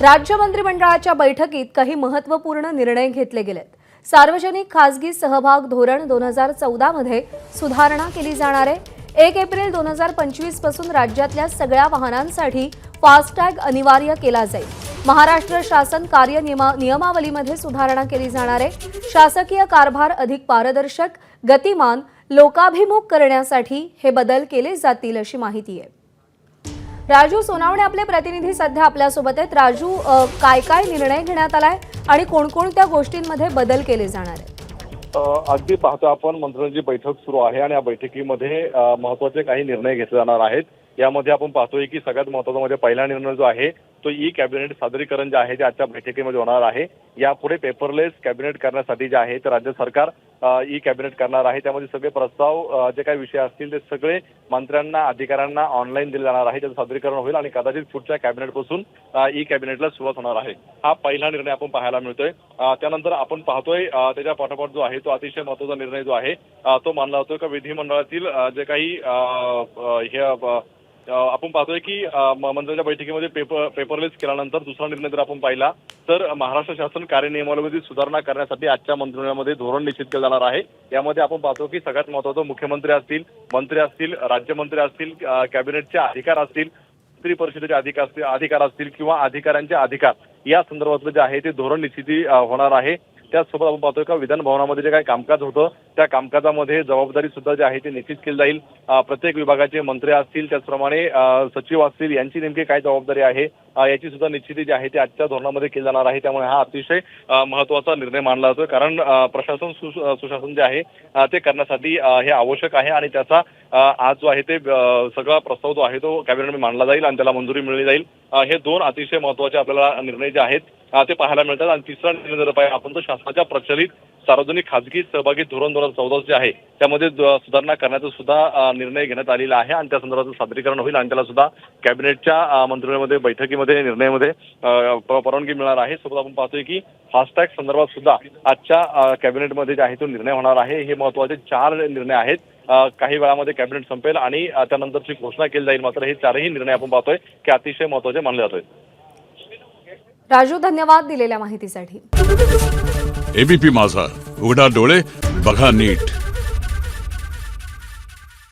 राज्य मंत्रिमंडळाच्या बैठकीत काही महत्त्वपूर्ण निर्णय घेतले गेलेत। सार्वजनिक खासगी सहभाग धोरण 2014 मध्ये सुधारणा केली जाणार आहे। 1 एप्रिल 2025 पासून राज्यातल्या सगळ्या वाहनांसाठी फास्टॅग अनिवार्य केला जाईल। महाराष्ट्र शासन कार्य नियमावलीमध्ये सुधारणा केली जाणार आहे। शासकीय कारभार अधिक पारदर्शक, गतिमान, लोकाभिमुख करण्यासाठी हे बदल केले जातील अशी माहिती आहे। राजू सोनावणे आपले प्रतिनिधी सध्या आपल्या सोबत आहेत। राजू, काय काय निर्णय घेण्यात आलाय आणि कोणकोणत्या गोष्टींमध्ये बदल केले जाणार आहेत? अगदी पाहतो आपण मंत्र्यांची बैठक सुरू आहे आणि या बैठकीमध्ये महत्त्वाचे काही निर्णय घेतले जाणार आहेत। यामध्ये आपण पाहतोय की सगळ्यात महत्त्वाचा म्हणजे पहिला निर्णय जो आहे तो ई कॅबिनेट सादरीकरण जे आहे ते आजच्या बैठकीमध्ये होणार आहे। यापुढे पेपरलेस कॅबिनेट करण्यासाठी जे आहे ते राज्य सरकार ई कॅबिनेट करणार आहे। त्यामध्ये सगळे प्रस्ताव जे काही विषय असतील ते सगळे मंत्र्यांना अधिकाऱ्यांना ऑनलाईन दिले जाणार आहे। त्याचं सादरीकरण होईल आणि कदाचित पुढच्या कॅबिनेटपासून ई कॅबिनेटला सुरुवात होणार आहे। हा पहिला निर्णय आपण पाहायला मिळतोय। त्यानंतर आपण पाहतोय त्याच्या पाठोपाठ जो आहे तो अतिशय महत्त्वाचा निर्णय जो आहे तो मानला जातोय का विधिमंडळातील जे काही आपण पाहतोय की मंत्र्यांच्या बैठकीमध्ये पेपरलेस केल्यानंतर दुसरा निर्णय जर आपण पाहिला तर महाराष्ट्र शासन कार्यनियमावलीमध्ये सुधारणा करण्यासाठी आजच्या मंत्रिमंडळामध्ये धोरण निश्चित केलं जाणार आहे। यामध्ये आपण पाहतो की सगळ्यात महत्त्वाचं मुख्यमंत्री असतील, मंत्री असतील, राज्यमंत्री असतील, कॅबिनेटचे अधिकार असतील, मंत्री परिषदेचे अधिकार असतील किंवा अधिकाऱ्यांचे अधिकार या संदर्भातलं जे आहे ते धोरण निश्चिती होणार आहे। त्याचसोबत आपण पाहतोय का विधान भवनामध्ये जे काही कामकाज होतं त्या कामकाजामध्ये जबाबदारी सुद्धा जी आहे ती निश्चित केली जाईल। प्रत्येक विभागाचे मंत्री असतील, त्याचप्रमाणे सचिव असतील, यांची नेमकी काय जबाबदारी आहे याची सुद्धा निश्चिती जी आहे ती आजच्या धोरणामध्ये केली जाणार आहे। त्यामुळे हा अतिशय महत्त्वाचा निर्णय मानला जातोय, कारण प्रशासन सुशासन जे आहे ते करण्यासाठी हे आवश्यक आहे आणि त्याचा आज जो आहे ते सगळा प्रस्ताव जो आहे तो कॅबिनेटमध्ये मांडला जाईल आणि त्याला मंजुरी मिळली जाईल। हे दोन अतिशय महत्त्वाचे आपल्याला निर्णय जे आहेत ते पाहायला मिळतात। आणि तिसरा निर्णय जर पाहिजे आपण तर शासनाच्या प्रचलित सार्वजनिक खाजगी सहभागी धोरण 2014 जे आहे त्यामध्ये सुधारणा करण्याचा सुद्धा निर्णय घेण्यात आलेला आहे आणि त्या संदर्भात सादरीकरण होईल आणि त्याला सुद्धा कॅबिनेटच्या मंत्रिमंडळामध्ये बैठकीमध्ये निर्णयामध्ये परवानगी मिळणार आहे। सोबत आपण पाहतोय की फास्टॅग संदर्भात सुद्धा आजच्या कॅबिनेटमध्ये जे आहे तो निर्णय होणार आहे। हे महत्त्वाचे 4 निर्णय आहेत। काही वेळामध्ये कॅबिनेट संपेल आणि त्यानंतरची घोषणा केली जाईल। मात्र हे 4ही निर्णय आपण पाहतोय की अतिशय महत्त्वाचे मानले जातोय। राजू, धन्यवाद दिलेल्या माहितीसाठी। एबीपी माझा, उघडा डोळे बघा नीट।